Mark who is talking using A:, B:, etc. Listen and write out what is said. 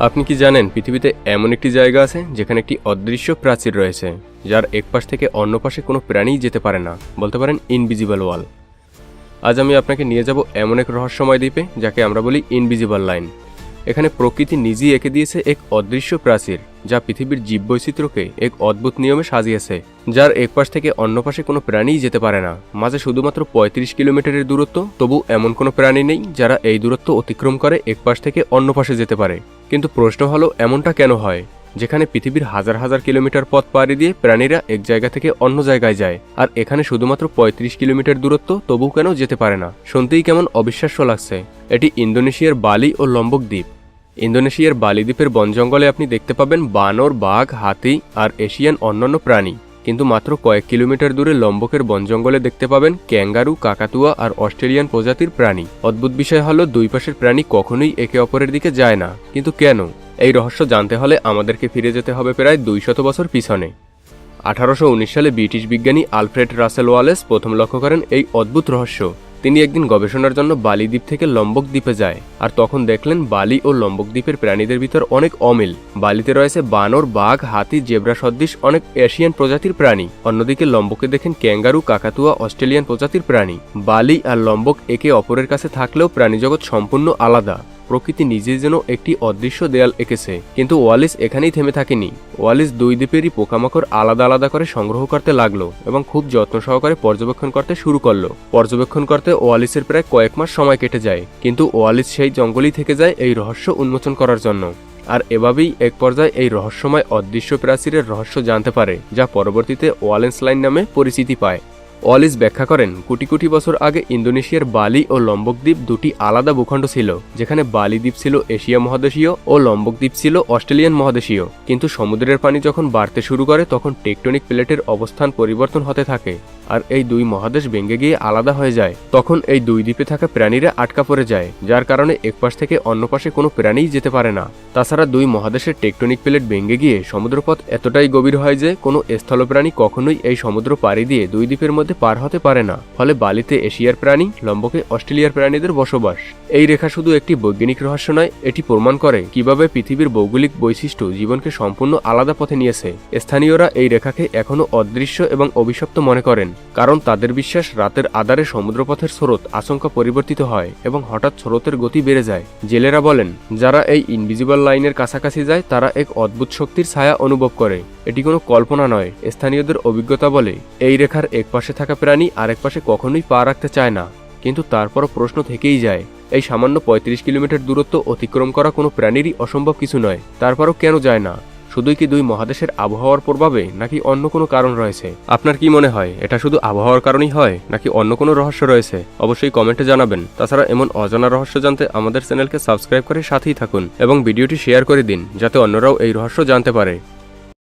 A: আপনি কি জানেন পৃথিবীতে এমন একটি জায়গা আছে যেখানে একটি অদৃশ্য প্রাচীর রয়েছে, যার এক পাশ থেকে অন্য পাশে কোনো প্রাণীই যেতে পারে না, বলতে পারেন ইনভিজিবল ওয়াল। আজ আমি আপনাকে নিয়ে যাব এমন এক রহস্যময় দ্বীপে যাকে আমরা বলি ইনভিজিবল লাইন। এখানে প্রকৃতি নিজেই এঁকে দিয়েছে এক অদৃশ্য প্রাচীর, যা পৃথিবীর জীববৈচিত্র্যকে এক অদ্ভুত নিয়মে সাজিয়েছে, যার এক পাশ থেকে অন্য পাশে কোনো প্রাণীই যেতে পারে না। মাঝে শুধুমাত্র ৩৫ কিলোমিটারের দূরত্ব, তবু এমন কোনো প্রাণী নেই যারা এই দূরত্ব অতিক্রম করে এক পাশ থেকে অন্য পাশে যেতে পারে। কিন্তু প্রশ্ন হলো, এমনটা কেন হয় যেখানে পৃথিবীর হাজার হাজার কিলোমিটার পথ পাড়ি দিয়ে প্রাণীরা এক জায়গা থেকে অন্য জায়গায় যায়, আর এখানে শুধুমাত্র ৩৫ কিলোমিটার দূরত্ব, তবুও কেন যেতে পারে না? শুনতেই কেমন অবিশ্বাস্য লাগছে। এটি ইন্দোনেশিয়ার বালি ও লম্বক দ্বীপ। ইন্দোনেশিয়ার বালি দ্বীপের বন জঙ্গলে আপনি দেখতে পাবেন বানর, বাঘ, হাতি আর এশিয়ান অন্যান্য প্রাণী। কিন্তু মাত্র কয়েক কিলোমিটার দূরে লম্বকের বন জঙ্গলে দেখতে পাবেন ক্যাঙ্গারু, কাকাতুয়া আর অস্ট্রেলিয়ান প্রজাতির প্রাণী। অদ্ভুত বিষয় হলো, দুই পাশের প্রাণী কখনোই একে অপরের দিকে যায় না। কিন্তু কেন? এই রহস্য জানতে হলে আমাদেরকে ফিরে যেতে হবে প্রায় ২০০ বছর পিছনে। ১৮১৯ সালে ব্রিটিশ বিজ্ঞানী আলফ্রেড রাসেল ওয়ালেস প্রথম লক্ষ্য করেন এই অদ্ভুত রহস্য। তিনি একদিন গবেষণার জন্য বালি দ্বীপ থেকে লম্বক দ্বীপে যায়, আর তখন দেখলেন বালি ও লম্বক দ্বীপের প্রাণীদের ভিতর অনেক অমিল। বালিতে রয়েছে বানর, বাঘ, হাতি, জেব্রা সদৃশ অনেক এশিয়ান প্রজাতির প্রাণী। অন্যদিকে লম্বকে দেখেন ক্যাঙ্গারু, কাকাতুয়া, অস্ট্রেলিয়ান প্রজাতির প্রাণী। বালি আর লম্বক একে অপরের কাছে থাকলেও প্রাণীজগৎ সম্পূর্ণ আলাদা। প্রকৃতি নিজেই যেন একটি অদৃশ্য দেয়াল এঁকেছে। কিন্তু ওয়ালিস এখানেই থেমে থাকেনি। ওয়ালিস দুই দ্বীপেরই পোকামাকড় আলাদা আলাদা করে সংগ্রহ করতে লাগলো এবং খুব যত্ন সহকারে পর্যবেক্ষণ করতে শুরু করলো। পর্যবেক্ষণ করতে ওয়ালিসের প্রায় কয়েক মাস সময় কেটে যায়, কিন্তু ওয়ালিস সেই জঙ্গলেই থেকে যায় এই রহস্য উন্মোচন করার জন্য। আর এভাবেই এক পর্যায়ে এই রহস্যময় অদৃশ্য প্রাচীরের রহস্য জানতে পারে, যা পরবর্তীতে ওয়ালেন্স লাইন নামে পরিচিতি পায়। ওয়ালিস ব্যাখ্যা করেন, কোটি কোটি বছর আগে ইন্দোনেশিয়ার বালি ও লম্বক দ্বীপ দুটি আলাদা ভূখণ্ড ছিল, যেখানে বালি দ্বীপ ছিল এশিয়া মহাদেশীয় ও লম্বক দ্বীপ ছিল অস্ট্রেলিয়ান মহাদেশীয়। কিন্তু সমুদ্রের পানি যখন বাড়তে শুরু করে, তখন টেকটনিক প্লেটের অবস্থান পরিবর্তন হতে থাকে, আর এই দুই মহাদেশ ভেঙে গিয়ে আলাদা হয়ে যায়। তখন এই দুই দ্বীপে থাকা প্রাণীরা আটকা পড়ে যায়, যার কারণে এক পাশ থেকে অন্য পাশে কোনো প্রাণীই যেতে পারে না। তাছাড়া দুই মহাদেশের টেকটনিক প্লেট ভেঙে গিয়ে সমুদ্রপথ এতটাই গভীর হয় যে কোনো স্থলপ্রাণী কখনোই এই সমুদ্র পাড়ি দিয়ে দুই দ্বীপের মধ্যে পার হতে পারে না। ফলে বালিতে এশিয়ার প্রাণী, লম্বকে অস্ট্রেলিয়ার প্রাণীদের বসবাস। এই রেখা শুধু একটি বৈজ্ঞানিক রহস্য নয়, এটি প্রমাণ করে কিভাবে পৃথিবীর ভৌগোলিক বৈশিষ্ট্য জীবনকে সম্পূর্ণ আলাদা পথে নিয়েছে। স্থানীয়রা এই রেখাকে এখনো অদৃশ্য এবং অভিশপ্ত মনে করেন, কারণ তাদের বিশ্বাস রাতের আধারে সমুদ্রপথের স্রোত আচমকা পরিবর্তিত হয় এবং হঠাৎ স্রোতের গতি বেড়ে যায়। জেলেরা বলেন, যারা এই ইনভিজিবল লাইনের কাছাকাছি যায় তারা এক অদ্ভুত শক্তির ছায়া অনুভব করে। এটি কোনো কল্পনা নয়। স্থানীয়দের অভিজ্ঞতা বলে, এই রেখার এক পাশে থাকা প্রাণী আরেক পাশে কখনোই পা রাখতে চায় না। কিন্তু তারপরও প্রশ্ন থেকেই যায়, এই সামান্য ৩৫ কিলোমিটার দূরত্ব অতিক্রম করা কোনো প্রাণীরই অসম্ভব কিছু নয়। তারপরও কেন যায় না? শুধুই কি দুই মহাদেশের আবহাওয়ার প্রভাবে, নাকি অন্য কোনো কারণ রয়েছে? আপনার কি মনে হয়, এটা শুধু আবহাওয়ার কারণেই হয়, নাকি অন্য কোনো রহস্য রয়েছে? অবশ্যই কমেন্টে জানাবেন। তাছাড়া এমন অজানা রহস্য জানতে আমাদের চ্যানেলকে সাবস্ক্রাইব করে সাথেই থাকুন এবং ভিডিওটি শেয়ার করে দিন, যাতে অন্যরাও এই রহস্য জানতে পারে।